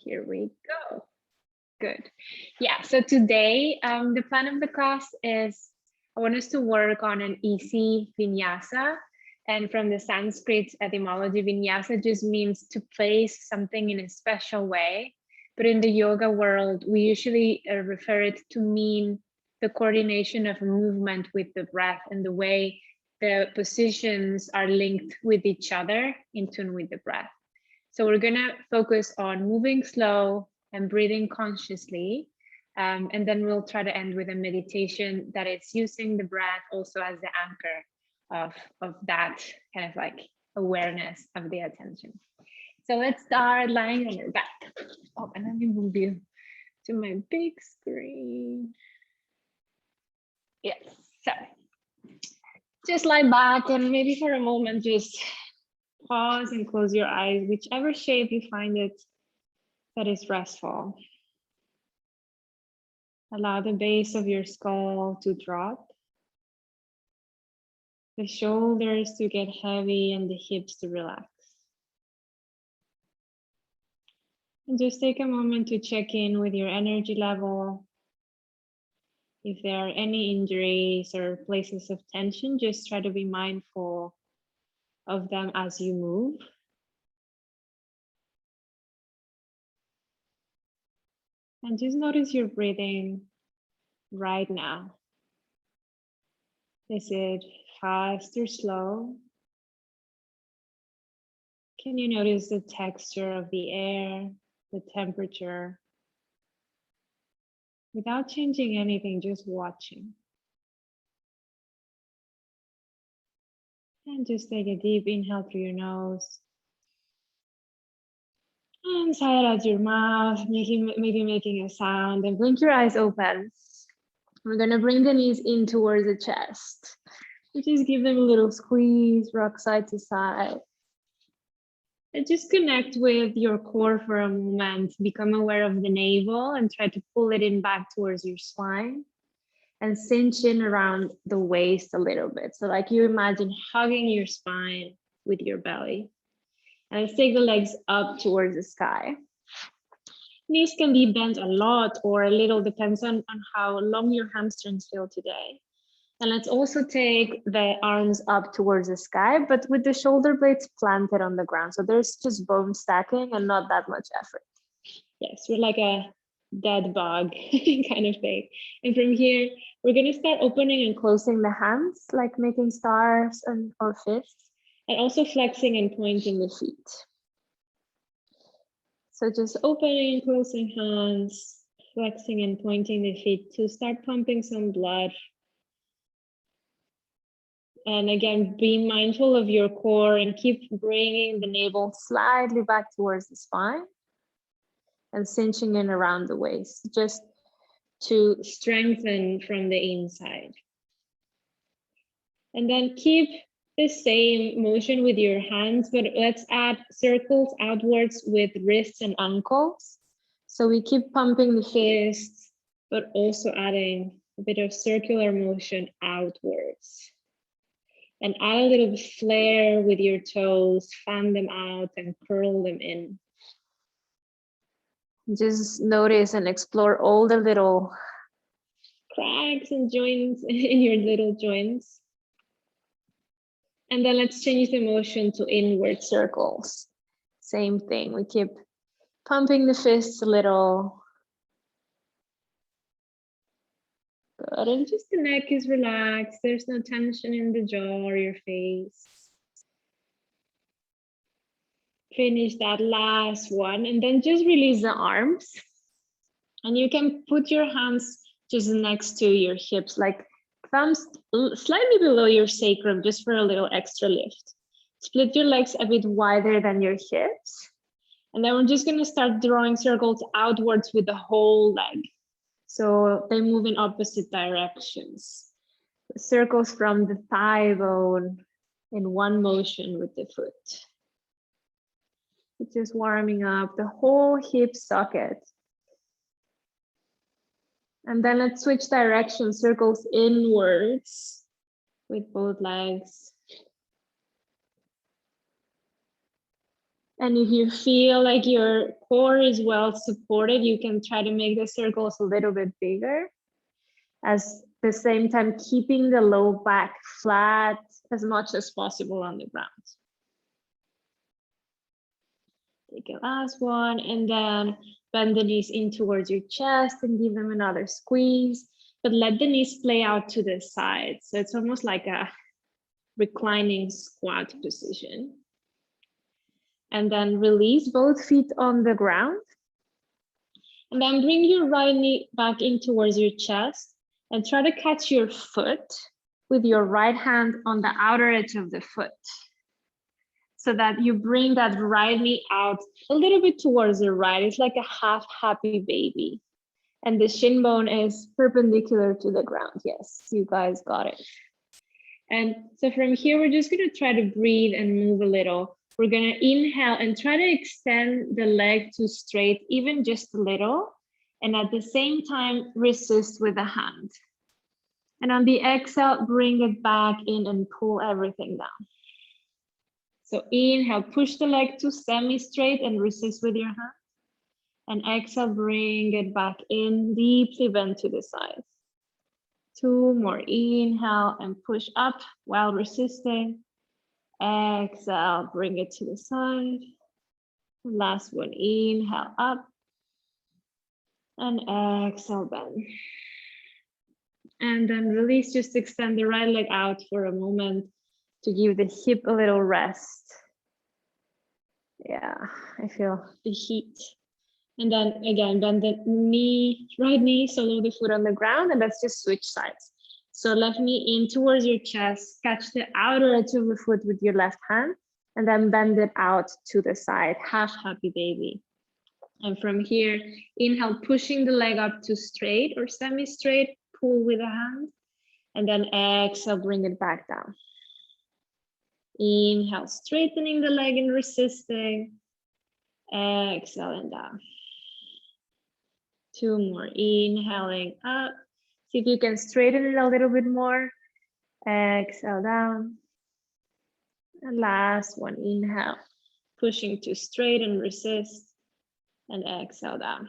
here we go. Good. Yeah, so today the plan of the class is I want us to work on an easy vinyasa. And from the Sanskrit etymology, vinyasa just means to place something in a special way. But in the yoga world, we usually refer it to mean the coordination of movement with the breath and the way the positions are linked with each other in tune with the breath. So we're gonna focus on moving slow and breathing consciously. And then we'll try to end with a meditation that is using the breath also as the anchor of that kind of like awareness of the attention. So let's start lying on your back. Oh, and let me move you to my big screen. Yes, so just lie back and maybe for a moment, just pause and close your eyes, whichever shape you find it that is restful. Allow the base of your skull to drop, the shoulders to get heavy and the hips to relax. And just take a moment to check in with your energy level. If there are any injuries or places of tension, just try to be mindful of them as you move. And just notice your breathing right now. Is it fast or slow? Can you notice the texture of the air, the temperature? Without changing anything, just watching. And just take a deep inhale through your nose. And sigh out your mouth, maybe making a sound, and blink your eyes open. We're gonna bring the knees in towards the chest. You just give them a little squeeze, rock side to side. And just connect with your core for a moment. Become aware of the navel and try to pull it in back towards your spine. And cinch in around the waist a little bit. So like you imagine hugging your spine with your belly. And let's take the legs up towards the sky. Knees can be bent a lot or a little, depends on how long your hamstrings feel today. And let's also take the arms up towards the sky, but with the shoulder blades planted on the ground. So there's just bone stacking and not that much effort. Yes, we're like a dead bug kind of thing. And from here, we're gonna start opening and closing the hands, like making stars or fists, and also flexing and pointing the feet. So just opening and closing hands, flexing and pointing the feet to start pumping some blood. And again, be mindful of your core and keep bringing the navel slightly back towards the spine and cinching in around the waist, just to strengthen from the inside. And then keep the same motion with your hands, but let's add circles outwards with wrists and ankles. So we keep pumping the fists, but also adding a bit of circular motion outwards. And add a little flair with your toes, fan them out and curl them in. Just notice and explore all the little cracks and joints in your little joints. And then let's change the motion to inward circles. Same thing, we keep pumping the fists a little. Good, and just the neck is relaxed. There's no tension in the jaw or your face. Finish that last one and then just release the arms. And you can put your hands just next to your hips, like thumbs slightly below your sacrum, just for a little extra lift. Split your legs a bit wider than your hips. And then we're just gonna start drawing circles outwards with the whole leg. So they move in opposite directions. Circles from the thigh bone in one motion with the foot. It's just warming up the whole hip socket. And then let's switch directions, circles inwards with both legs. And if you feel like your core is well supported, you can try to make the circles a little bit bigger. At the same time, keeping the low back flat as much as possible on the ground. Take a last one, and then bend the knees in towards your chest and give them another squeeze, but let the knees play out to the side. So it's almost like a reclining squat position. And then release both feet on the ground. And then bring your right knee back in towards your chest and try to catch your foot with your right hand on the outer edge of the foot, so that you bring that right knee out a little bit towards the right. It's like a half happy baby. And the shin bone is perpendicular to the ground. Yes, you guys got it. And so from here, we're just gonna try to breathe and move a little. We're gonna inhale and try to extend the leg to straight, even just a little. And at the same time, resist with the hand. And on the exhale, bring it back in and pull everything down. So inhale, push the leg to semi-straight and resist with your hand. And exhale, bring it back in, deeply bend to the sides. 2 more, inhale and push up while resisting. Exhale, bring it to the side. Last one, inhale up. And exhale, bend. And then release, just extend the right leg out for a moment to give the hip a little rest. Yeah, I feel the heat. And then again, bend the knee, right knee, solo the foot on the ground, and let's just switch sides. So left knee in towards your chest, catch the outer edge of the foot with your left hand, and then bend it out to the side, half happy baby. And from here, inhale, pushing the leg up to straight or semi-straight, pull with a hand, and then exhale, bring it back down. Inhale, straightening the leg and resisting. Exhale and down. 2 more, inhaling up. See if you can straighten it a little bit more. Exhale down. And last one, inhale, pushing to straight and resist. And exhale down.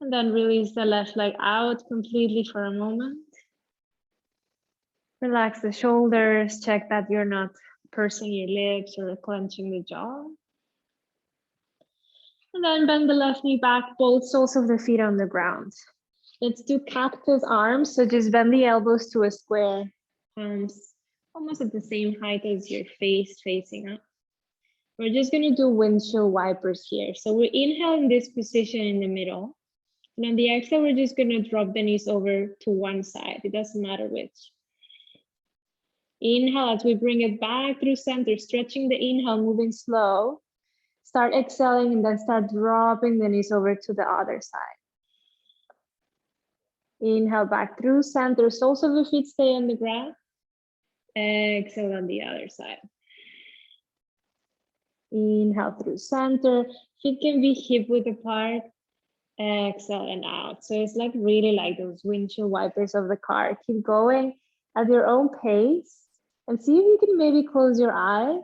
And then release the left leg out completely for a moment. Relax the shoulders, check that you're not pursing your lips or clenching the jaw. And then bend the left knee back, both soles of the feet on the ground. Let's do cactus arms. So just bend the elbows to a square, palms almost at the same height as your face facing up. We're just gonna do windshield wipers here. So we inhale in this position in the middle. And on the exhale, we're just gonna drop the knees over to one side. It doesn't matter which. Inhale as we bring it back through center, stretching the inhale, moving slow. Start exhaling and then start dropping the knees over to the other side. Inhale back through center, soles of the feet stay on the ground. Exhale on the other side. Inhale through center, feet can be hip width apart. Exhale and out. So it's like really like those windshield wipers of the car. Keep going at your own pace and see if you can maybe close your eyes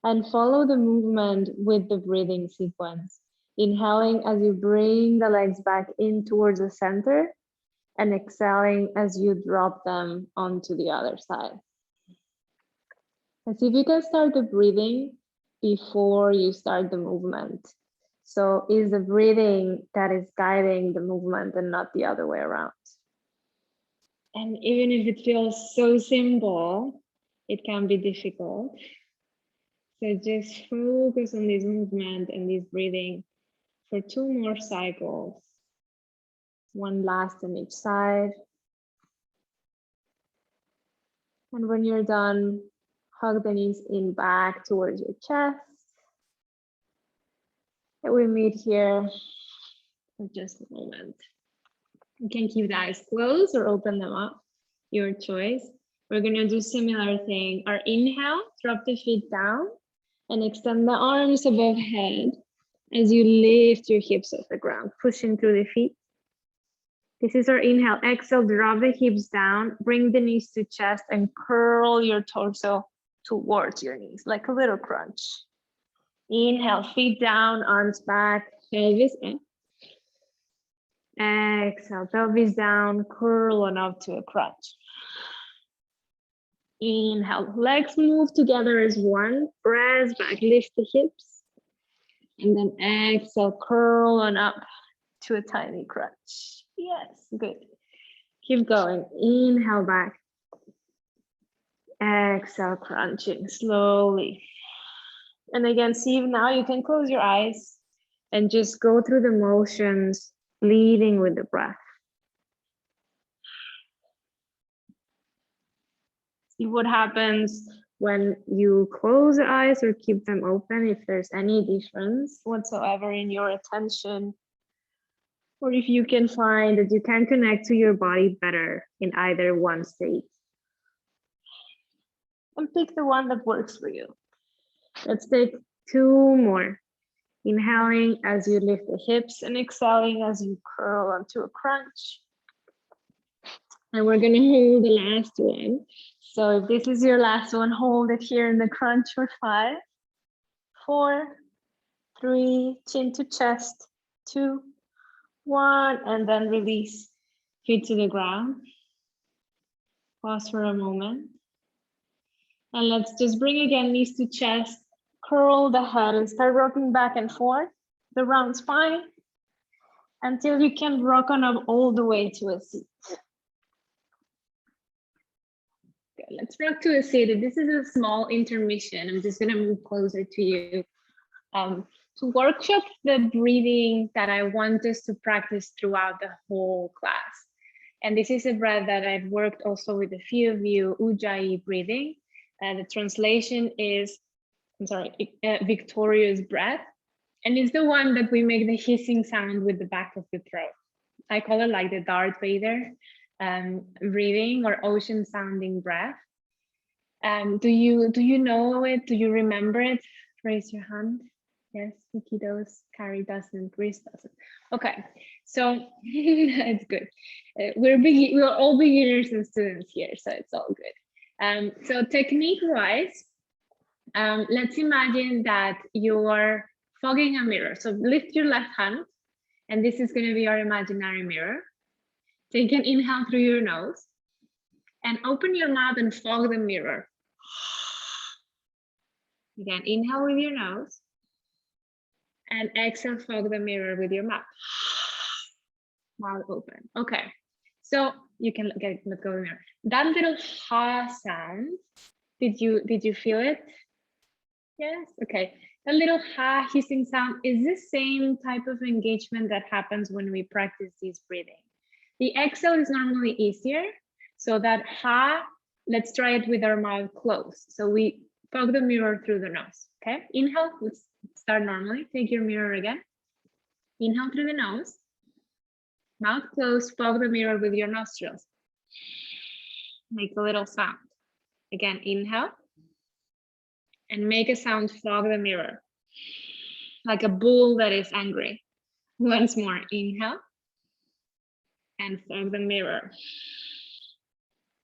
and follow the movement with the breathing sequence. Inhaling as you bring the legs back in towards the center and exhaling as you drop them onto the other side. And see if you can start the breathing before you start the movement. So is the breathing that is guiding the movement and not the other way around. And even if it feels so simple, it can be difficult. So just focus on this movement and this breathing for 2 more cycles. One last on each side. And when you're done, hug the knees in back towards your chest. And we meet here for just a moment. You can keep the eyes closed or open them up, your choice. We're gonna do similar thing. Our inhale, drop the feet down and extend the arms above head as you lift your hips off the ground, pushing through the feet. This is our inhale. Exhale, drop the hips down, bring the knees to chest and curl your torso towards your knees, like a little crunch. Inhale, feet down, arms back, pelvis in. Exhale, pelvis down, curl on up to a crunch. Inhale, legs move together as one, press back, lift the hips. And then exhale, curl on up to a tiny crunch. Yes, good. Keep going. Inhale back. Exhale, crunching slowly. And again, see if now you can close your eyes and just go through the motions, leading with the breath. See what happens when you close the eyes or keep them open, if there's any difference whatsoever in your attention, or if you can find that you can connect to your body better in either one state. And pick the one that works for you. Let's take 2 more. Inhaling as you lift the hips and exhaling as you curl onto a crunch. And we're gonna hold the last one. So if this is your last one, hold it here in the crunch for 5, 4, 3, chin to chest, 2, 1, and then release, feet to the ground. Pause for a moment. And let's just bring again knees to chest, curl the head and start rocking back and forth, the round spine, until you can rock on up all the way to a seat. Okay, let's rock to a seat. This is a small intermission. I'm just gonna move closer to you. To workshop the breathing that I want us to practice throughout the whole class. And this is a breath that I've worked also with a few of you, Ujjayi breathing. The translation is, victorious breath. And it's the one that we make the hissing sound with the back of the throat. I call it like the Darth Vader breathing or ocean sounding breath. Do you know it? Do you remember it? Raise your hand. Yes, Vicky does, Carrie doesn't, Chris doesn't. Okay, so it's good. We're all beginners and students here, so it's all good. So technique-wise, let's imagine that you're fogging a mirror. So lift your left hand, and this is going to be our imaginary mirror. Take an inhale through your nose, and open your mouth and fog the mirror. Again, inhale with your nose, and exhale, fog the mirror with your mouth. Mouth open. Okay, so you can let go of the mirror. That little ha sound, did you feel it? Yes. Okay. A little ha hissing sound is the same type of engagement that happens when we practice this breathing. The exhale is normally easier. So that ha, let's try it with our mouth closed. So we fog the mirror through the nose. Okay. Inhale. Let's start normally. Take your mirror again. Inhale through the nose. Mouth closed. Fog the mirror with your nostrils. Make a little sound. Again, inhale. And make a sound, fog the mirror. Like a bull that is angry. Once more, inhale. And fog the mirror.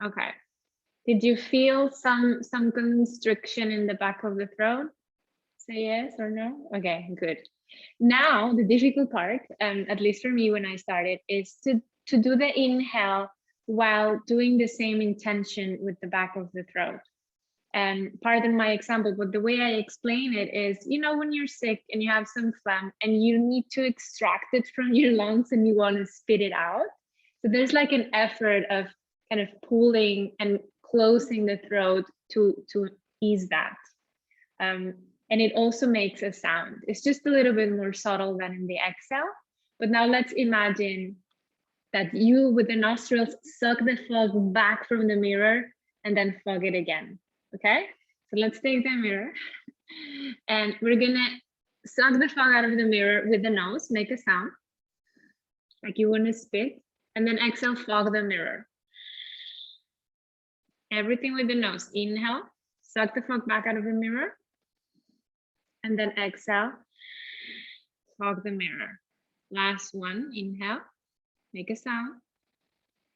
Okay. Did you feel some constriction in the back of the throat? Say yes or no? Okay, good. Now, the difficult part, at least for me when I started, is to do the inhale while doing the same intention with the back of the throat. And pardon my example, but the way I explain it is, you know, when you're sick and you have some phlegm and you need to extract it from your lungs and you want to spit it out. So there's like an effort of kind of pulling and closing the throat to ease that. And it also makes a sound. It's just a little bit more subtle than in the exhale. But now let's imagine that you, with the nostrils, suck the fog back from the mirror and then fog it again. Okay, so let's take the mirror and we're gonna suck the fog out of the mirror with the nose, make a sound like you want to spit, and then exhale, fog the mirror. Everything with the nose. Inhale, suck the fog back out of the mirror, and then exhale, fog the mirror. Last one, inhale, make a sound,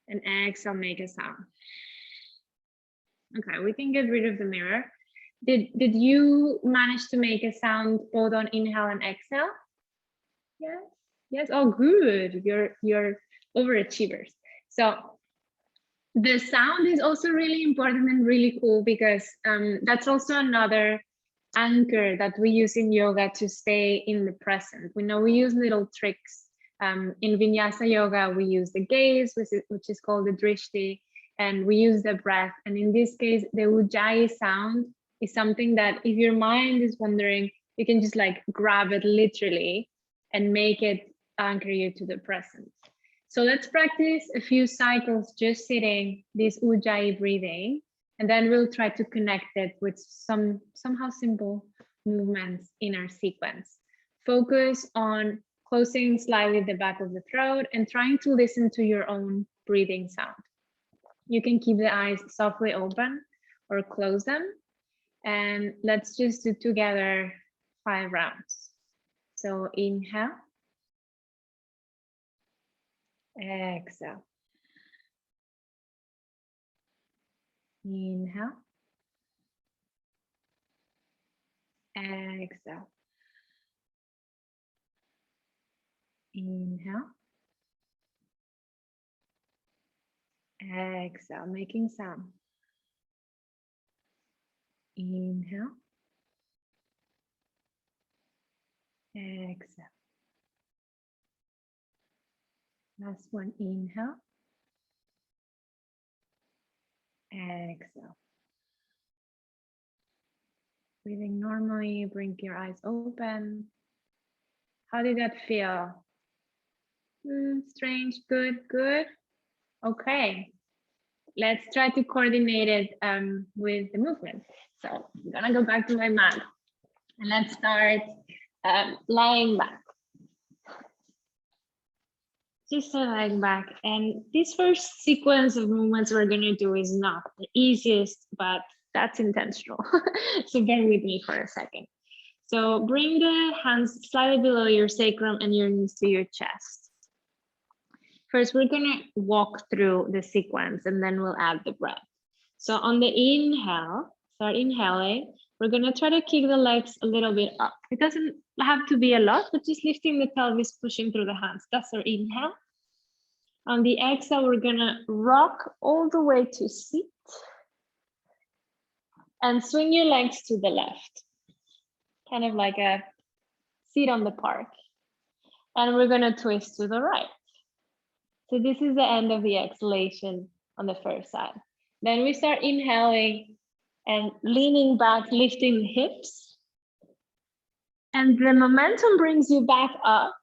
and exhale, make a sound. Okay, we can get rid of the mirror. Did you manage to make a sound both on inhale and exhale? Yes. Yes. Oh, good. You're overachievers. So the sound is also really important and really cool because that's also another anchor that we use in yoga to stay in the present. We know we use little tricks. In Vinyasa yoga, we use the gaze, which is called the drishti, and we use the breath. And in this case, the ujjayi sound is something that if your mind is wandering, you can just like grab it literally and make it anchor you to the present. So let's practice a few cycles just sitting, this ujjayi breathing, and then we'll try to connect it with somehow simple movements in our sequence. Focus on closing slightly the back of the throat and trying to listen to your own breathing sound. You can keep the eyes softly open or close them. And let's just do together 5 rounds. So inhale. Exhale. Inhale. Exhale. Inhale. Exhale, making sound. Inhale. Exhale. Last one, inhale. Exhale. Breathing normally, blink your eyes open. How did that feel? Strange, good, good. Okay, let's try to coordinate it with the movement. So I'm gonna go back to my mat and let's start lying back. Just lying back. And this first sequence of movements we're gonna do is not the easiest, but that's intentional. So bear with me for a second. So bring the hands slightly below your sacrum and your knees to your chest. First, we're gonna walk through the sequence and then we'll add the breath. So on the inhale, start inhaling, we're gonna try to kick the legs a little bit up. It doesn't have to be a lot, but just lifting the pelvis, pushing through the hands. That's our inhale. On the exhale, we're gonna rock all the way to seat and swing your legs to the left. Kind of like a seat on the park. And we're gonna twist to the right. So this is the end of the exhalation on the first side. Then we start inhaling and leaning back, lifting the hips. And the momentum brings you back up.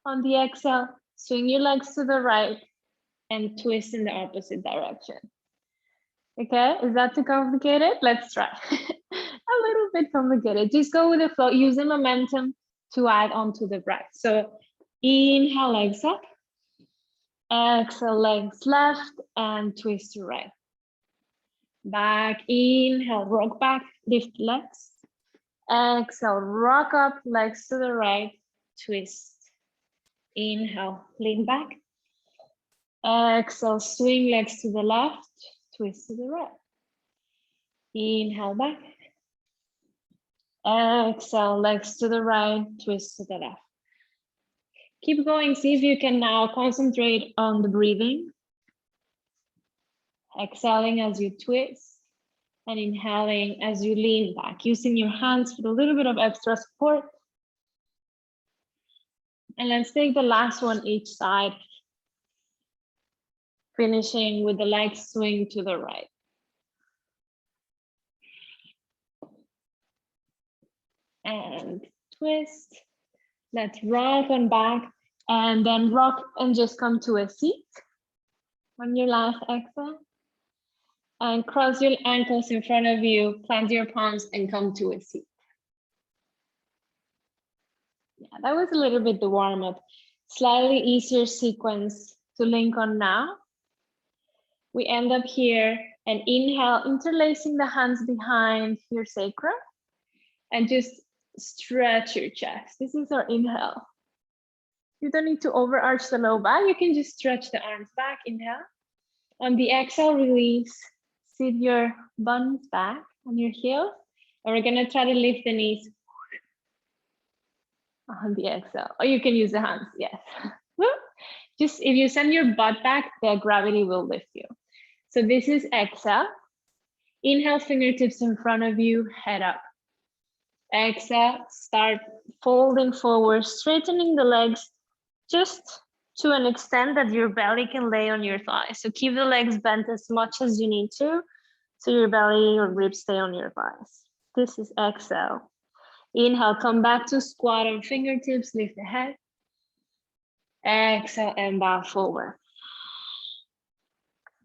On the exhale, swing your legs to the right and twist in the opposite direction. Okay, is that too complicated? Let's try. A little bit complicated. Just go with the flow. Use the momentum to add on to the breath. So inhale, legs up. Exhale, legs left and twist to right. Back, inhale, rock back, lift legs. Exhale, rock up, legs to the right, twist. Inhale, lean back. Exhale, swing legs to the left, twist to the right. Inhale back. Exhale, legs to the right, twist to the left. Keep going, see if you can now concentrate on the breathing. Exhaling as you twist and inhaling as you lean back, using your hands for a little bit of extra support. And let's take the last one each side, finishing with the legs swing to the right. And twist. Let's rock on back and then rock and just come to a seat on your last exhale. And cross your ankles in front of you, plant your palms and come to a seat. Yeah, that was a little bit the warm-up. Slightly easier sequence to link on now. We end up here and inhale, interlacing the hands behind your sacrum and just stretch your chest. This is our inhale. You don't need to overarch the low back. You can just stretch the arms back, inhale. On the exhale, release. Sit your buns back on your heels And we're gonna try to lift the knees on the exhale, or you can use the hands, yes. Just if you send your butt back, the gravity will lift you. So this is exhale. Inhale, fingertips in front of you, head up. Exhale, start folding forward, straightening the legs just to an extent that your belly can lay on your thighs. So keep the legs bent as much as you need to, so your belly or ribs stay on your thighs. This is exhale. Inhale, come back to squat on fingertips, lift the head. Exhale and bow forward.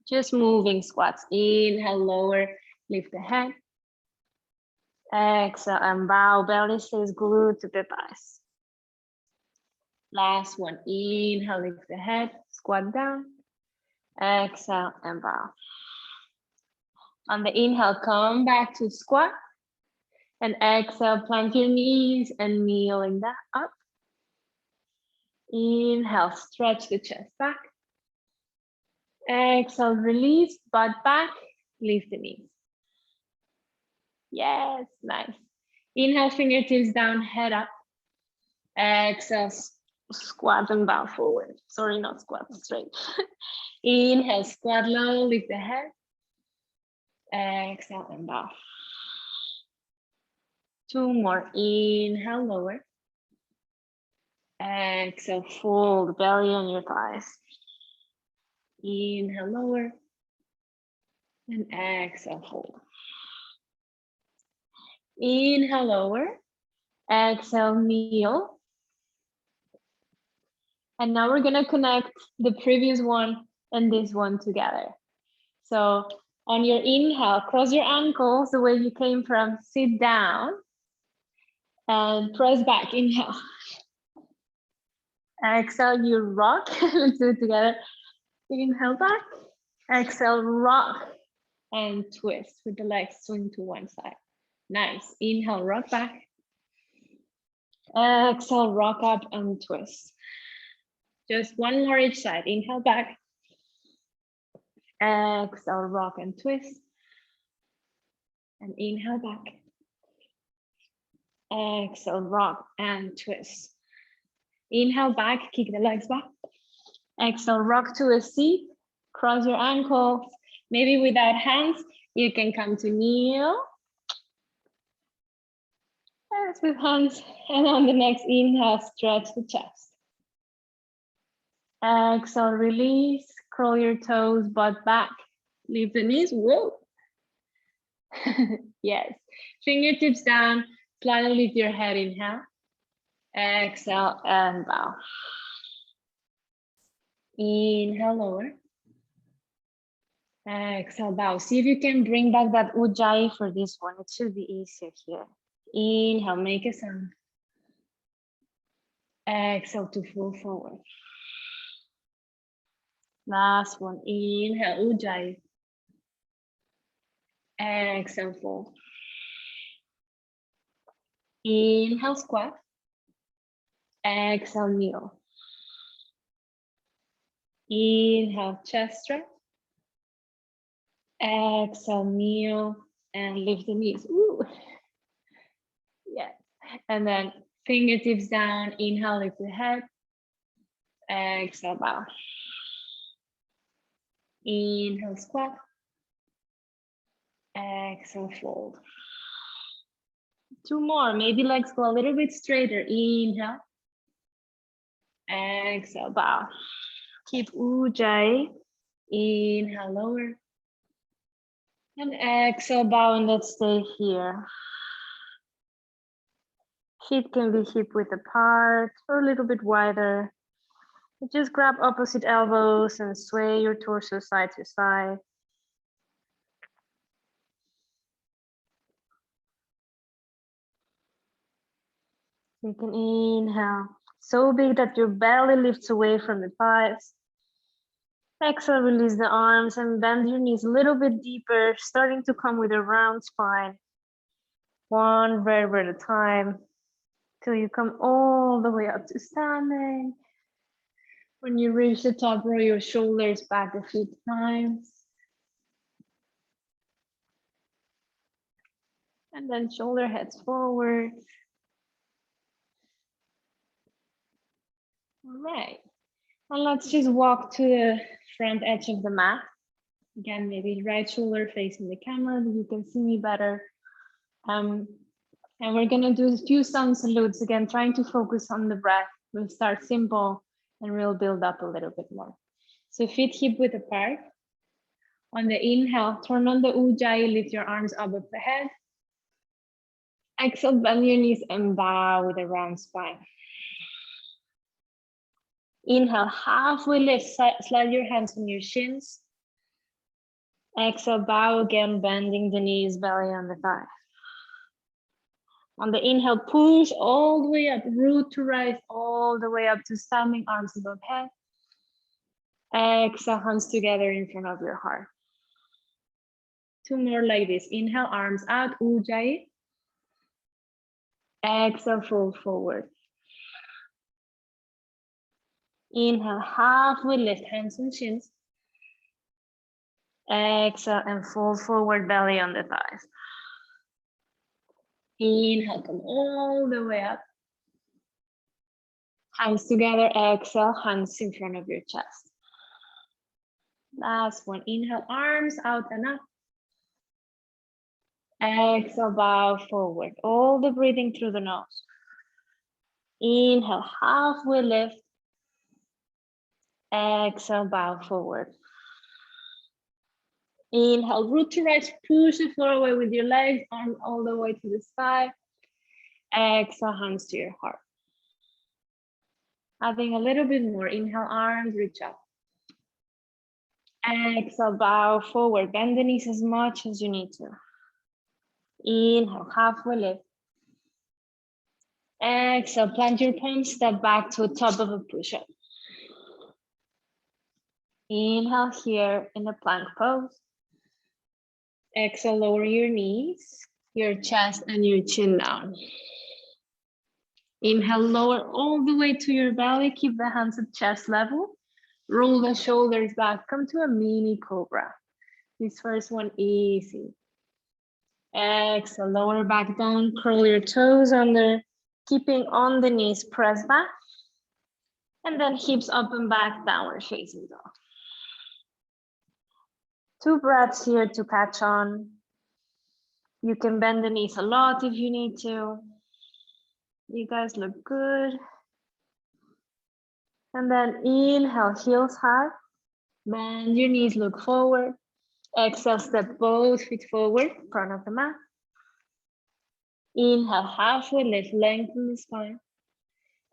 Just moving squats. Inhale, lower, lift the head. Exhale and bow, belly stays glued to the thighs. Last one, inhale, lift the head, squat down. Exhale and bow. On the inhale, come back to squat. And exhale, plant your knees and kneeling that up. Inhale, stretch the chest back. Exhale, release, butt back, lift the knees. Yes, nice. Inhale, fingertips down, head up. Exhale, squat and bow forward. Sorry, not squat, straight. Inhale, squat low, lift the head. Exhale and bow. Two more. Inhale, lower. Exhale, fold belly on your thighs. Inhale, lower. And exhale, fold. Inhale, lower. Exhale, kneel. And now we're gonna connect the previous one and this one together. So on your inhale, cross your ankles the way you came from, sit down and press back, inhale. Exhale, you rock, let's do it together. Inhale back, exhale, rock and twist with the legs swing to one side. Nice, inhale, rock back. Exhale, rock up and twist. Just one more each side, inhale back. Exhale, rock and twist. And inhale back. Exhale, rock and twist. Inhale back, kick the legs back. Exhale, rock to a seat. Cross your ankles. Maybe without hands, you can come to kneel. Yes, with hands. And on the next inhale, stretch the chest. Exhale, release. Curl your toes, butt back. Lift the knees. Whoa. Yes. Fingertips down. Slightly lift your head. Inhale. Exhale and bow. Inhale, lower. Exhale, bow. See if you can bring back that ujjayi for this one. It should be easier here. Inhale, make a sound. Exhale to fall forward. Last one. Inhale, ujjayi. Exhale, fold. Inhale, squat. Exhale, kneel. Inhale, chest stretch. Exhale, kneel and lift the knees. Ooh. Yes. And then fingertips down. Inhale, lift the head. Exhale, bow. Inhale, squat. Exhale, fold. Two more. Maybe legs go a little bit straighter. Inhale. Exhale, bow. Keep ujjayi. Inhale, lower. And exhale, bow, and let's stay here. Feet can be hip width apart or a little bit wider. Just grab opposite elbows and sway your torso side to side. You can inhale, so big that your belly lifts away from the thighs. Exhale, release the arms and bend your knees a little bit deeper, starting to come with a round spine. One vertebra at a time, till you come all the way up to standing. When you reach the top, roll your shoulders back a few times. And then shoulder heads forward. All right. And let's just walk to the front edge of the mat. Again, maybe right shoulder facing the camera so you can see me better. And we're gonna do a few sun salutes, again, trying to focus on the breath. We'll start simple and we'll build up a little bit more. So feet hip width apart. On the inhale, turn on the ujjayi, lift your arms above the head. Exhale, bend your knees and bow with a round spine. Inhale, halfway lift, slide your hands on your shins. Exhale, bow again, bending the knees, belly on the thighs. On the inhale, push all the way up, root to rise all the way up to standing, arms above head. Exhale, hands together in front of your heart. Two more like this. Inhale, arms out, ujjayi. Exhale, fold forward. Inhale, halfway lift, hands on shins. Exhale and fold forward, belly on the thighs. Inhale, come all the way up. Hands together, exhale, hands in front of your chest. Last one, inhale, arms out and up. Exhale, bow forward, all the breathing through the nose. Inhale, halfway lift. Exhale, bow forward. Inhale, root to rise, push the floor away with your legs, arm all the way to the sky. Exhale, hands to your heart. Adding a little bit more, inhale, arms, reach up. Exhale, bow forward, bend the knees as much as you need to. Inhale, halfway lift. Exhale, plant your palms, step back to the top of a push-up. Inhale here in the plank pose. Exhale, lower your knees, your chest and your chin down. Inhale, lower all the way to your belly, keep the hands at chest level. Roll the shoulders back, come to a mini cobra. This first one, easy. Exhale, lower back down, curl your toes under, keeping on the knees, press back. And then hips up and back, downward facing dog. 2 breaths here to catch on. You can bend the knees a lot if you need to. You guys look good. And then inhale, heels high. Bend your knees, look forward. Exhale, step both feet forward, front of the mat. Inhale, halfway lift, lengthen the spine.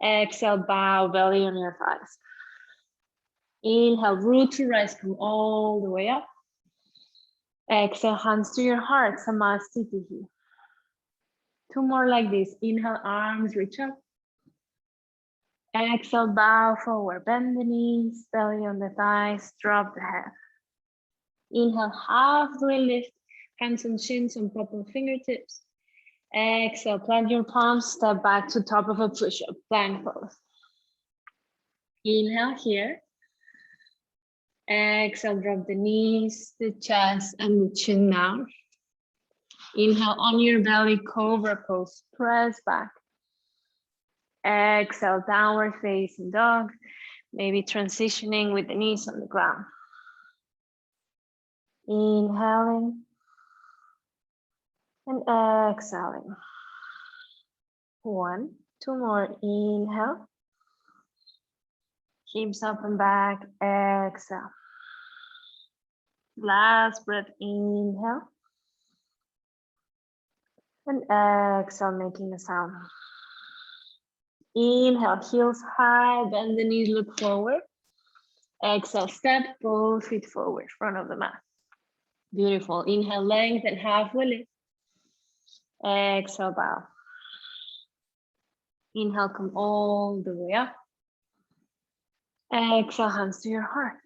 Exhale, bow, belly on your thighs. Inhale, root to rise, come all the way up. Exhale, hands to your heart, Samasthiti. 2 more like this. Inhale, arms reach up. Exhale, bow forward, bend the knees, belly on the thighs, drop the head. Inhale, halfway lift, hands on shins on top of fingertips. Exhale, plant your palms, step back to top of a push-up, plank pose. Inhale here. Exhale, drop the knees, the chest, and the chin down. Inhale, on your belly, cobra pose, press back. Exhale, downward facing dog, maybe transitioning with the knees on the ground. Inhaling and exhaling. 1, 2 more, inhale. Hips up and back, exhale. Last breath, inhale. And exhale, making a sound. Inhale, heels high, bend the knees, look forward. Exhale, step both feet forward, front of the mat. Beautiful. Inhale, lengthen, halfway lift. Exhale, bow. Inhale, come all the way up. Exhale, hands to your heart.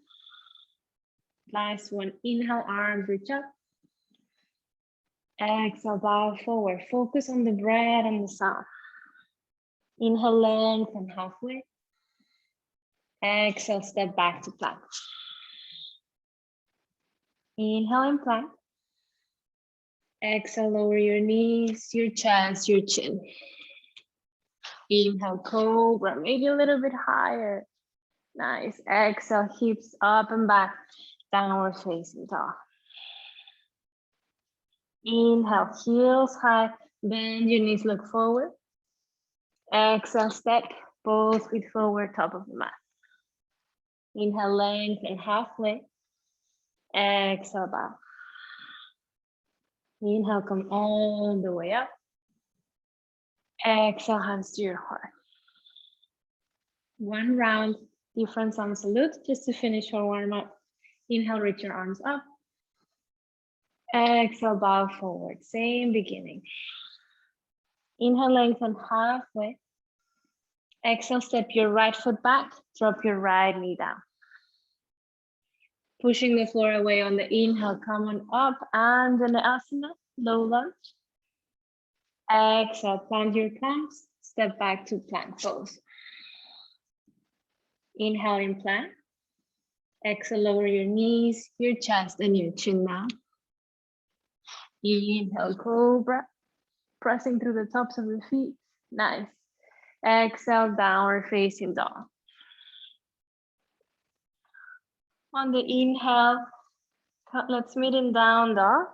Last one, inhale, arms reach up. Exhale, bow forward. Focus on the breath and the sound. Inhale, lengthen halfway. Exhale, step back to plank. Inhale in plank. Exhale, lower your knees, your chest, your chin. Inhale, cobra, maybe a little bit higher. Nice. Exhale, hips up and back, downward facing dog. Inhale, heels high, bend your knees, look forward. Exhale, step both feet forward, top of the mat. Inhale, lengthen halfway. Exhale, bow. Inhale, come all the way up. Exhale, hands to your heart. One round, different sun salute, just to finish our warm up. Inhale, reach your arms up. Exhale, bow forward, same beginning. Inhale, lengthen halfway. Exhale, step your right foot back, drop your right knee down. Pushing the floor away on the inhale, come on up, and in the asana, low lunge. Exhale, plant your palms, step back to plank pose. Inhale in plank. Exhale, lower your knees, your chest, and your chin now. Inhale, cobra, pressing through the tops of the feet. Nice. Exhale, downward facing dog. On the inhale, let's meet in down dog.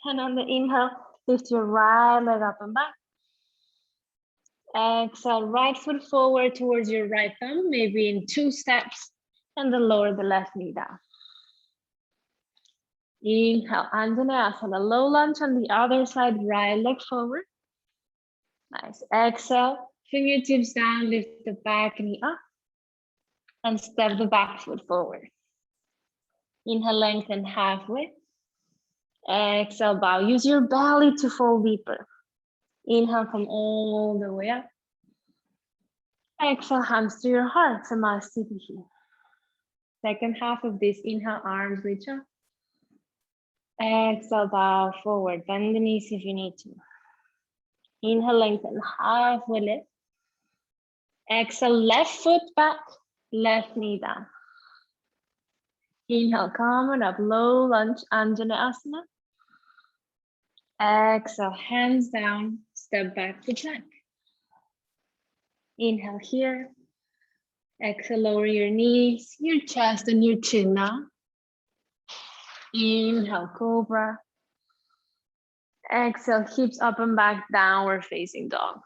And on the inhale, lift your right leg up and back. Exhale, right foot forward towards your right thumb, maybe in 2 steps, and then lower the left knee down. Inhale, Anjaneyasana, low lunge on the other side, right leg forward. Nice. Exhale, fingertips down, lift the back knee up, and step the back foot forward. Inhale, lengthen halfway. Exhale, bow. Use your belly to fall deeper. Inhale, come all the way up. Exhale, hands to your heart, Samasthiti. Second half of this, inhale, arms reach up. Exhale, bow forward, bend the knees if you need to. Inhale, lengthen halfway lift. Exhale, left foot back, left knee down. Inhale, come on up, low lunge, Anjaneyasana. Exhale, hands down, step back to plank. Inhale here. Exhale, lower your knees, your chest, and your chin now. Inhale, cobra. Exhale, hips up and back, downward facing dog.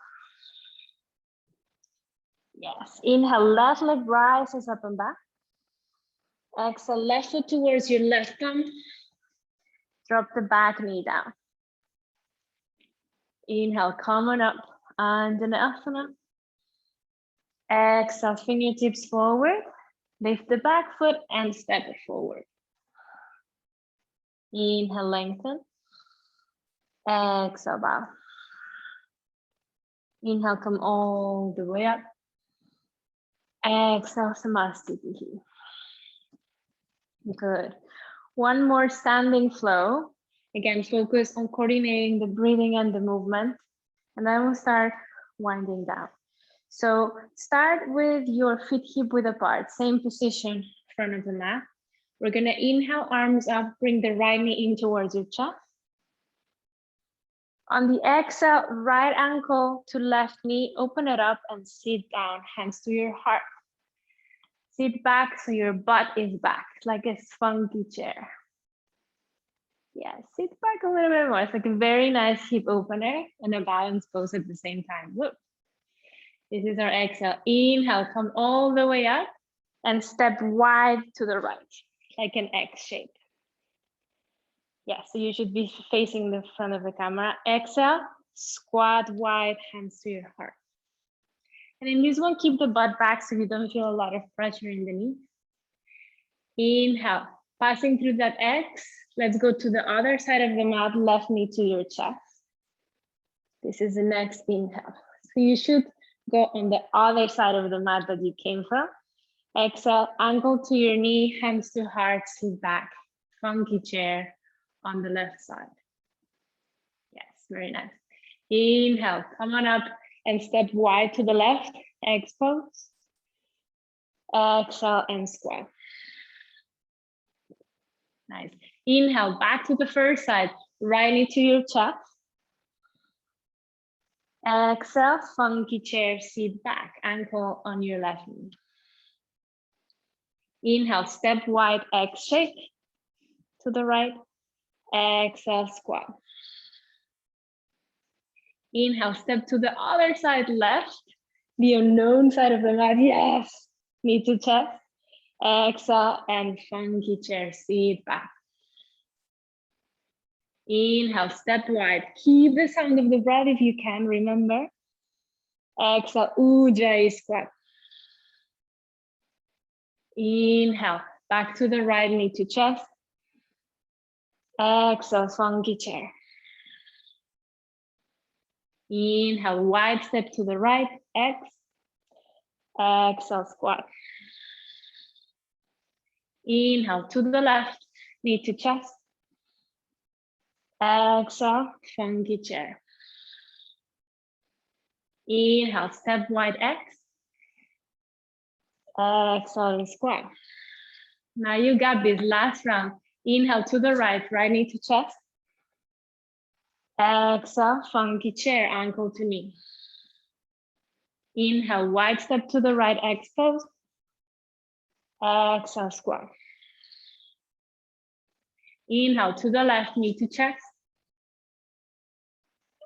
Yes, inhale, left leg rises up and back. Exhale, left foot towards your left thumb. Drop the back knee down. Inhale, come on up, Anjaneyasana. Exhale, fingertips forward. Lift the back foot and step it forward. Inhale, lengthen. Exhale, bow. Inhale, come all the way up. Exhale, Samasthiti. Good. One more standing flow. Again, focus on coordinating the breathing and the movement. And then we'll start winding down. So start with your feet hip width apart, same position in front of the mat. We're gonna inhale, arms up, bring the right knee in towards your chest. On the exhale, right ankle to left knee, open it up and sit down, hands to your heart. Sit back so your butt is back, like a funky chair. Yeah, sit back a little bit more. It's like a very nice hip opener and a balance pose at the same time. Whoop. This is our exhale. Inhale, come all the way up and step wide to the right, like an X shape. Yeah, so you should be facing the front of the camera. Exhale, squat wide, hands to your heart. And in this one, keep the butt back so you don't feel a lot of pressure in the knees. Inhale, passing through that X. Let's go to the other side of the mat, left knee to your chest. This is the next inhale. So you should go on the other side of the mat that you came from. Exhale, ankle to your knee, hands to heart, sit back. Funky chair on the left side. Yes, very nice. Inhale, come on up and step wide to the left, X pose. Exhale and squat. Nice. Inhale, back to the first side. right knee to your chest. Exhale, funky chair, seat back, ankle on your left knee. Inhale, step wide, X shake to the right. Exhale, squat. Inhale, step to the other side, left, the unknown side of the mat, yes. Knee to chest. Exhale, and funky chair, seat back. Inhale, step wide. Keep the sound of the breath if you can, remember. Exhale, Ujjayi squat. Inhale, back to the right, knee to chest. Exhale, funky chair. Inhale, wide step to the right, X. Exhale, squat. Inhale to the left, knee to chest. Exhale, funky chair. Inhale, step wide X. Exhale, squat. Now you got this last round. Inhale to the right, right knee to chest. Exhale, funky chair, ankle to knee. Inhale, wide step to the right, X pose. Exhale, squat. Inhale to the left, knee to chest.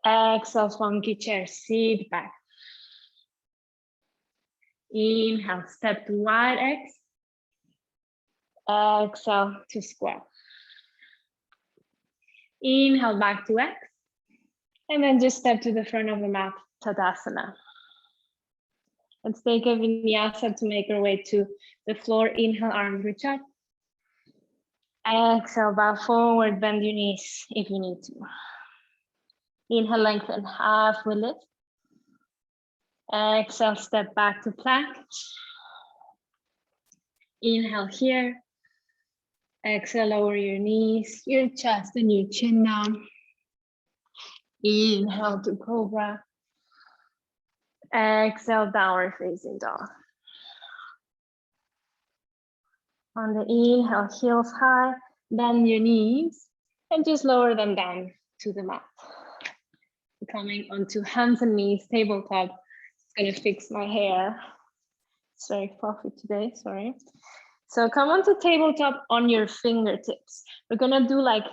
Exhale, funky chair, seat back. Inhale, step to wide X. Exhale to squat. Inhale back to X. And then just step to the front of the mat, Tadasana. Let's take a vinyasa to make our way to the floor. Inhale, arms reach up. Exhale, bow forward, bend your knees if you need to. Inhale, lengthen, halfway lift. Exhale, step back to plank. Inhale here. Exhale, lower your knees, your chest and your chin down. Inhale to cobra. Exhale, downward facing dog. On the inhale, heels high, bend your knees, and just lower them down to the mat. Coming onto hands and knees, tabletop. It's gonna fix my hair. It's very fluffy today, sorry. So come onto tabletop on your fingertips. We're gonna do like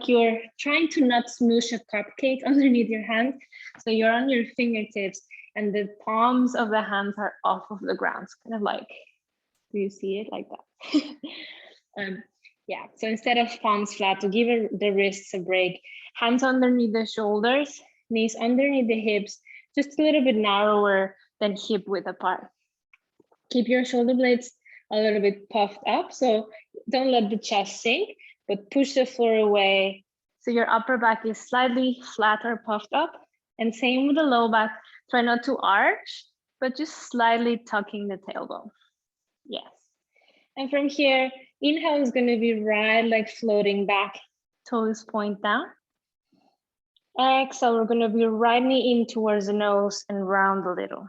you're trying to not smoosh a cupcake underneath your hand. So you're on your fingertips and the palms of the hands are off of the ground. It's kind of like, do you see it like that? Yeah, so instead of palms flat, to give the wrists a break, hands underneath the shoulders, knees underneath the hips, just a little bit narrower than hip width apart. Keep your shoulder blades a little bit puffed up, so don't let the chest sink, but push the floor away so your upper back is slightly flat or puffed up. And same with the low back, try not to arch, but just slightly tucking the tailbone. Yes. And from here, inhale is gonna be right leg floating back, toes point down. Exhale, we're gonna be right knee in towards the nose and round a little.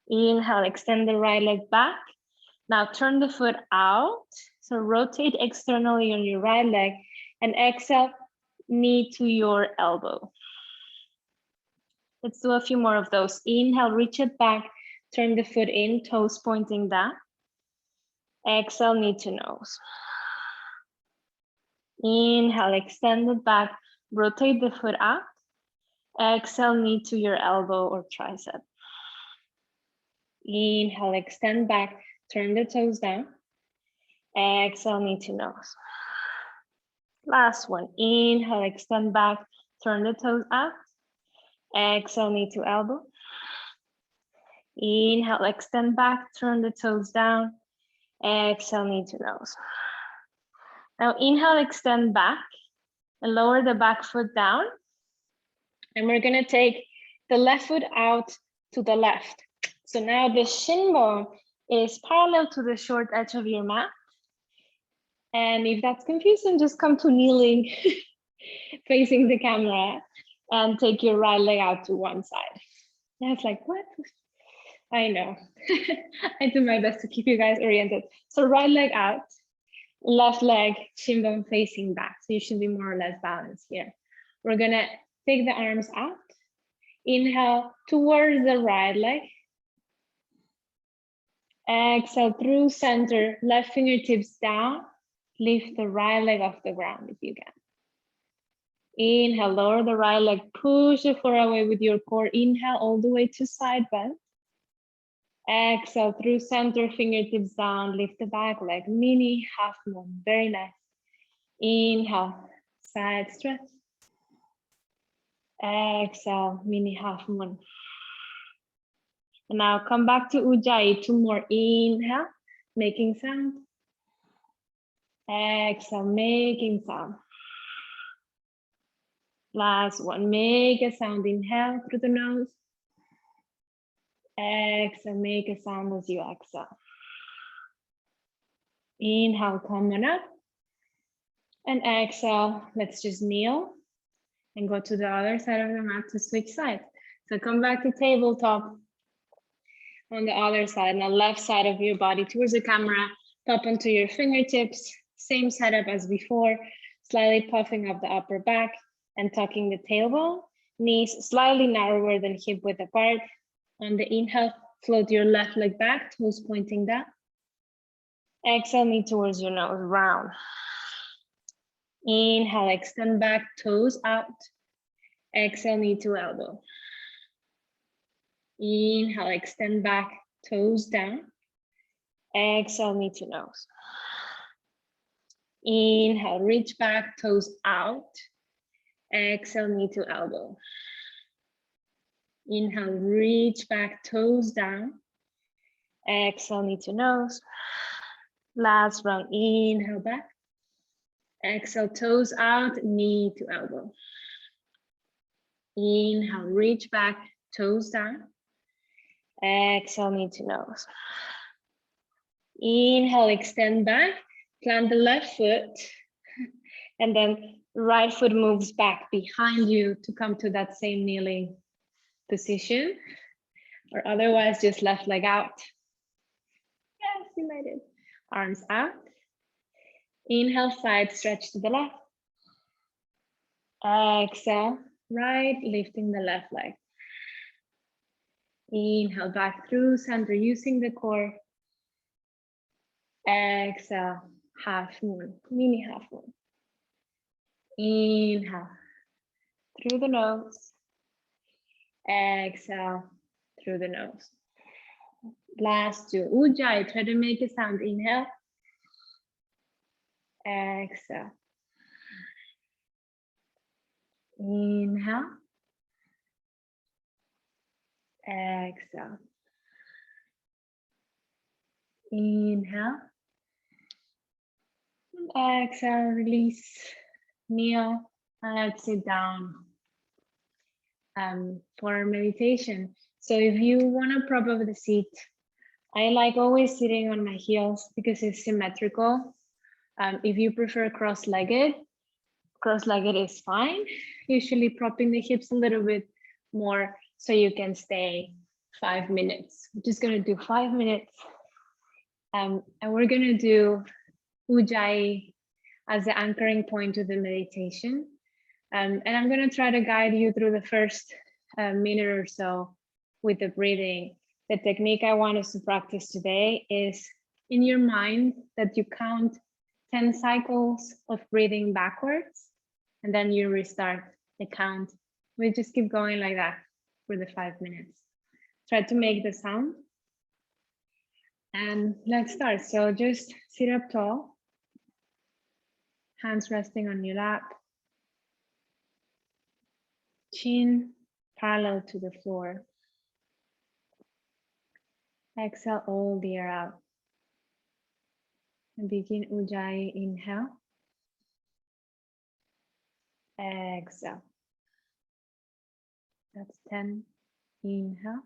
Inhale, extend the right leg back. Now turn the foot out. So rotate externally on your right leg and exhale, knee to your elbow. Let's do a few more of those. Inhale, reach it back, turn the foot in, toes pointing down. Exhale, knee to nose. Inhale, extend it back, rotate the foot out. Exhale, knee to your elbow or tricep. Inhale, extend back, turn the toes down. Exhale, knee to nose. Last one. Inhale, extend back, turn the toes out. Exhale, knee to elbow. Inhale, extend back, turn the toes down. Exhale, knee to nose. Now inhale, extend back and lower the back foot down. And we're gonna take the left foot out to the left. So now the shin bone is parallel to the short edge of your mat. And if that's confusing, just come to kneeling, facing the camera, and take your right leg out to one side. Yeah, it's like, what? I know. I do my best to keep you guys oriented. So right leg out, Left leg, shin bone facing back. So you should be more or less balanced here. We're gonna take the arms out. Inhale towards the right leg. Exhale through center, left fingertips down. Lift the right leg off the ground if you can. Inhale, lower the right leg, push the floor away with your core. Inhale all the way to side bend. Exhale through center, fingertips down, lift the back leg, mini half moon, very nice. Inhale, side stretch. Exhale, mini half moon. And now come back to Ujjayi, 2 more. Inhale, making sound. Exhale, making sound. Last one, make a sound. Inhale through the nose. Exhale, make a sound as you exhale. Inhale, come on up. And exhale, let's just kneel and go to the other side of the mat to switch sides. So come back to tabletop on the other side, on the left side of your body towards the camera, tap onto your fingertips, same setup as before, slightly puffing up the upper back and tucking the tailbone, knees slightly narrower than hip width apart. On the inhale, float your left leg back, toes pointing down. Exhale, knee towards your nose, round. Inhale, extend back, toes out. Exhale, knee to elbow. Inhale, extend back, toes down. Exhale, knee to nose. Inhale, reach back, toes out. Exhale, knee to elbow. Inhale, reach back, toes down. Exhale, knee to nose. Last round, inhale back. Exhale, toes out, knee to elbow. Inhale, reach back, toes down. Exhale, knee to nose. Inhale, extend back, plant the left foot, and then right foot moves back behind you to come to that same kneeling position, or otherwise just left leg out. Yes, you made it. Arms out. Inhale, side stretch to the left. Exhale, right, lifting the left leg. Inhale, back through center, using the core. Exhale, half moon, mini half moon. Inhale, through the nose. Exhale, through the nose. Last two, Ujjayi, try to make a sound. Inhale. Exhale. Inhale. Exhale. Inhale. And exhale, release. Kneel. And let's sit down for meditation. So if you want to prop up the seat, I like always sitting on my heels because it's symmetrical. If you prefer cross-legged is fine. Usually propping the hips a little bit more so you can stay 5 minutes. We're just gonna do 5 minutes. And we're gonna do Ujjayi as the anchoring point to the meditation. And I'm gonna try to guide you through the first minute or so with the breathing. The technique I want us to practice today is in your mind that you count 10 cycles of breathing backwards, and then you restart the count. We just keep going like that for the 5 minutes. Try to make the sound. And let's start. So just sit up tall, hands resting on your lap, chin parallel to the floor. Exhale all the air out. And begin Ujjayi, inhale. Exhale. That's 10. Inhale.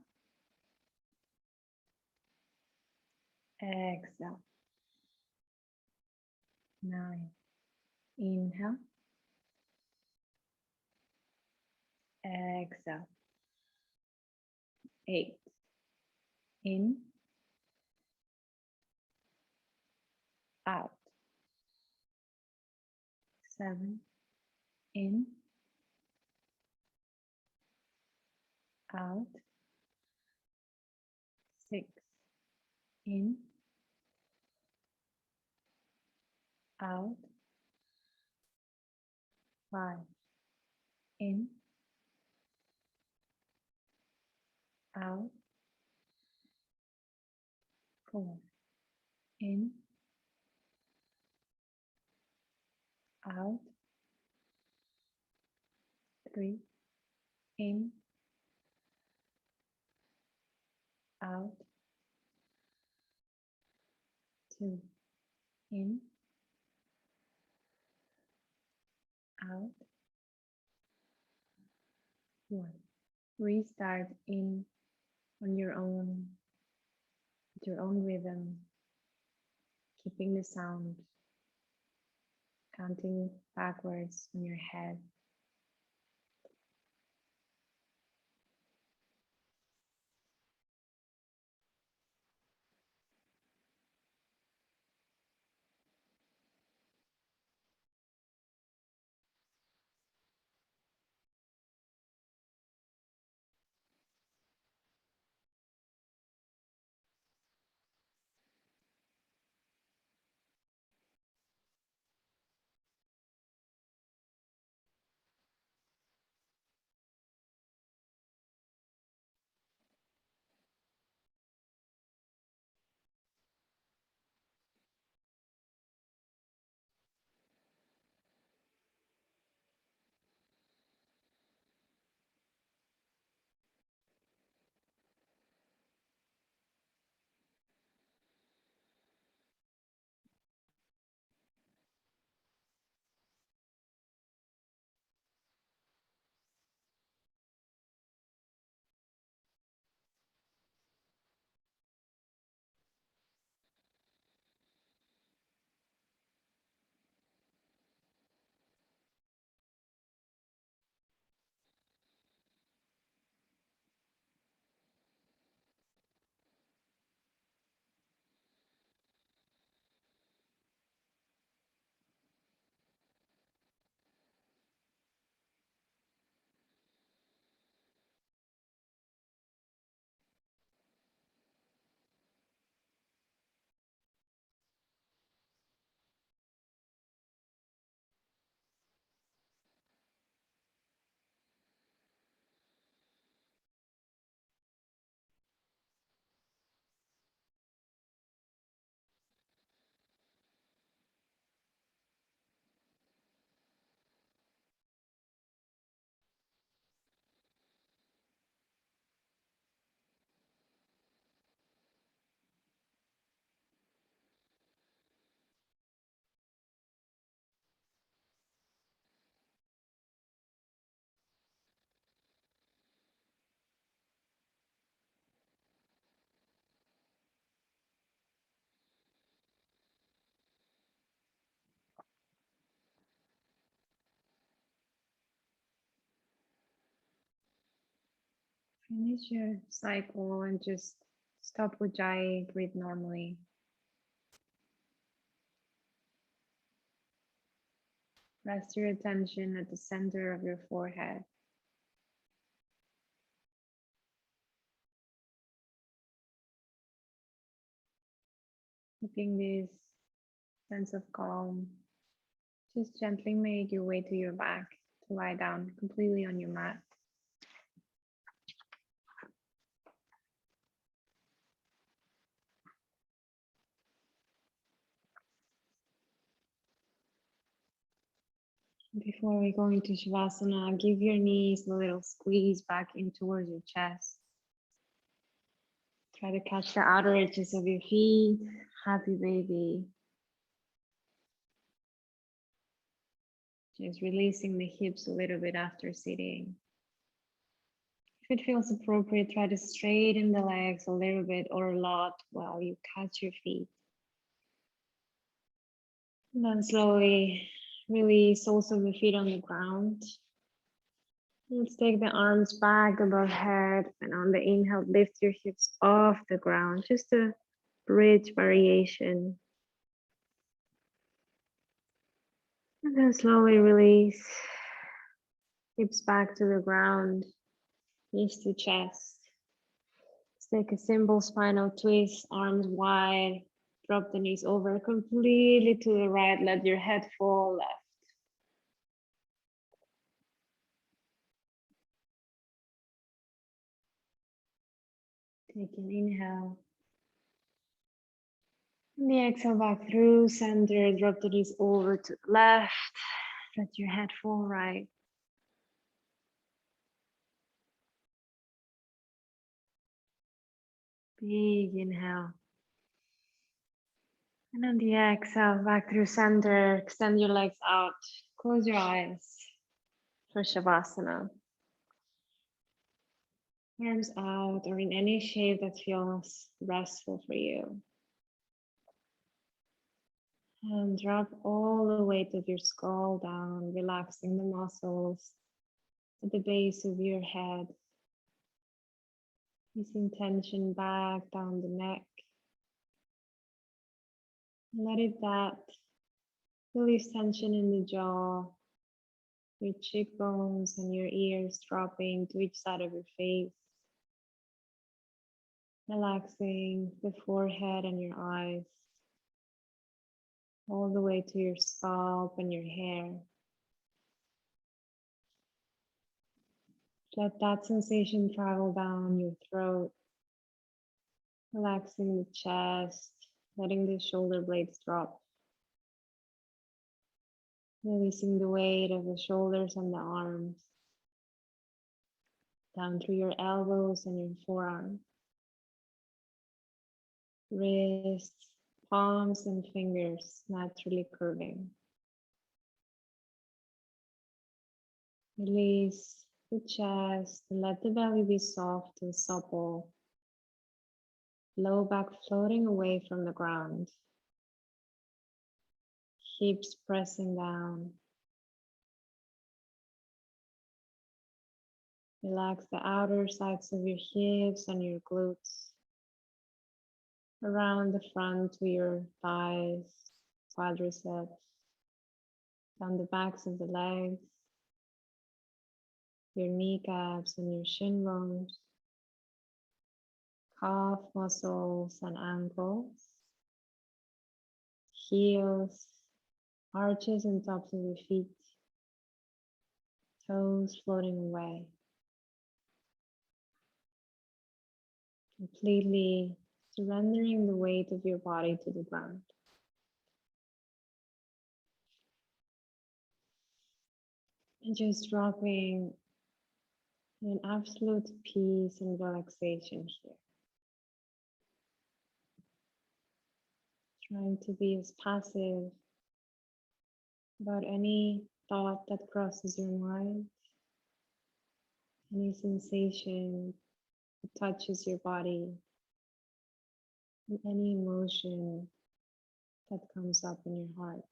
Exhale. 9. Inhale. Exhale. 8. In. Out. 7, in, out, 6, in, out, 5, in, out, 4, in, out, 3, in, out, 2, in, out, 1. Restart in on your own, with your own rhythm, keeping the sound, counting backwards in your head. Finish your cycle and just stop Ujjayi, breathe normally. Rest your attention at the center of your forehead. Keeping this sense of calm, just gently make your way to your back to lie down completely on your mat. Before we go into Shavasana, give your knees a little squeeze back in towards your chest. Try to catch the outer edges of your feet. Happy baby. Just releasing the hips a little bit after sitting. If it feels appropriate, try to straighten the legs a little bit or a lot while you catch your feet. And then slowly release also the feet on the ground. Let's take the arms back above head, and on the inhale, lift your hips off the ground, just a bridge variation. And then slowly release. Hips back to the ground. Knees to chest. Let's take a simple spinal twist. Arms wide. Drop the knees over completely to the right. Let your head fall left. Take an inhale. And the exhale back through center. Drop the knees over to the left. Let your head fall right. Big inhale. And on the exhale, back through center. Extend your legs out. Close your eyes for Shavasana. Arms out or in any shape that feels restful for you. And drop all the weight of your skull down, relaxing the muscles at the base of your head. Releasing tension back down the neck. Let it that. Release tension in the jaw, your cheekbones and your ears dropping to each side of your face. Relaxing the forehead and your eyes, all the way to your scalp and your hair. Let that sensation travel down your throat, relaxing the chest, letting the shoulder blades drop. Releasing the weight of the shoulders and the arms, down through your elbows and your forearms, wrists, palms and fingers naturally curving. Release the chest and let the belly be soft and supple. Low back floating away from the ground. Hips pressing down. Relax the outer sides of your hips and your glutes. Around the front to your thighs, quadriceps. Down the backs of the legs. Your kneecaps and your shin bones. Calf muscles and ankles. Heels, arches and tops of your feet. Toes floating away. Completely surrendering the weight of your body to the ground. And just dropping in absolute peace and relaxation here. Trying to be as passive about any thought that crosses your mind, any sensation that touches your body, and any emotion that comes up in your heart.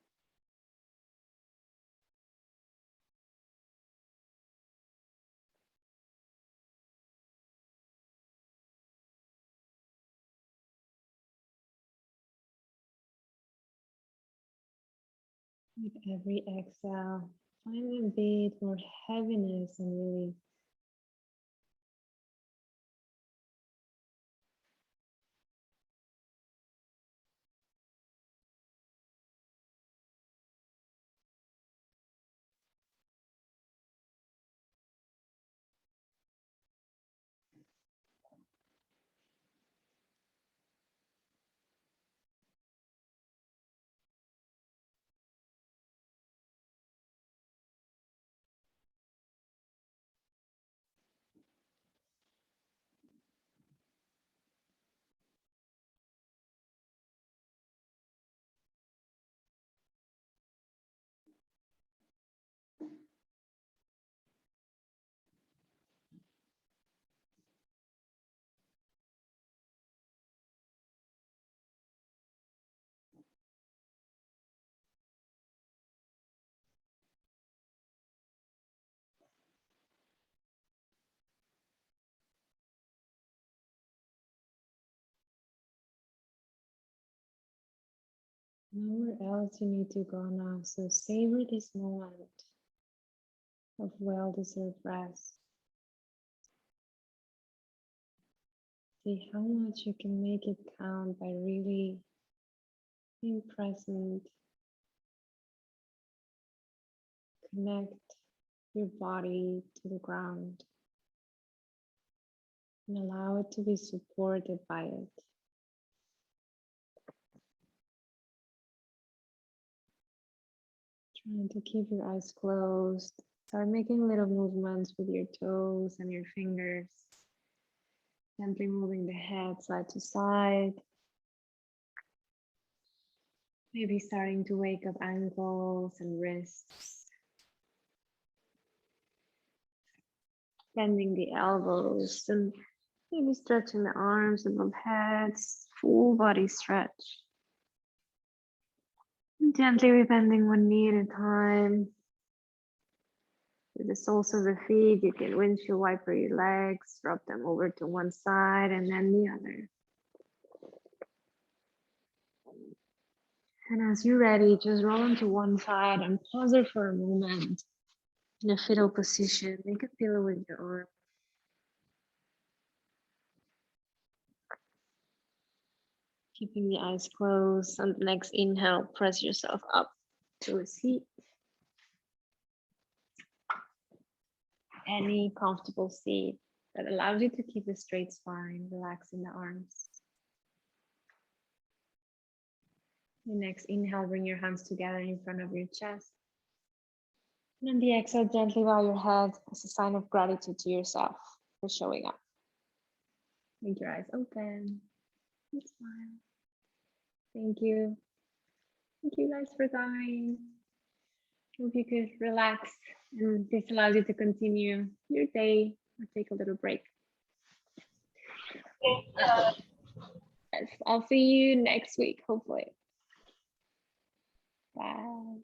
With every exhale, find a bit more heaviness and relief. Nowhere else you need to go now, so savor this moment of well-deserved rest. See how much you can make it count by really being present. Connect your body to the ground and allow it to be supported by it. Trying to keep your eyes closed. Start making little movements with your toes and your fingers. Gently moving the head side to side. Maybe starting to wake up ankles and wrists. Bending the elbows and maybe stretching the arms above heads. Full body stretch. And gently bending one knee at a time. With the soles of the feet, you can windshield wiper your legs, drop them over to one side and then the other. And as you're ready, just roll onto one side and pause there for a moment in a fetal position. Make a pillow with your arm. Keeping the eyes closed. On the next inhale, press yourself up to a seat. Any comfortable seat that allows you to keep a straight spine, relaxing the arms. The next inhale, bring your hands together in front of your chest. And on the exhale, gently bow your head as a sign of gratitude to yourself for showing up. Make your eyes open and smile. Thank you. Thank you guys for coming. Hope you could relax and this allows you to continue your day or take a little break. Yes, I'll see you next week, hopefully. Bye.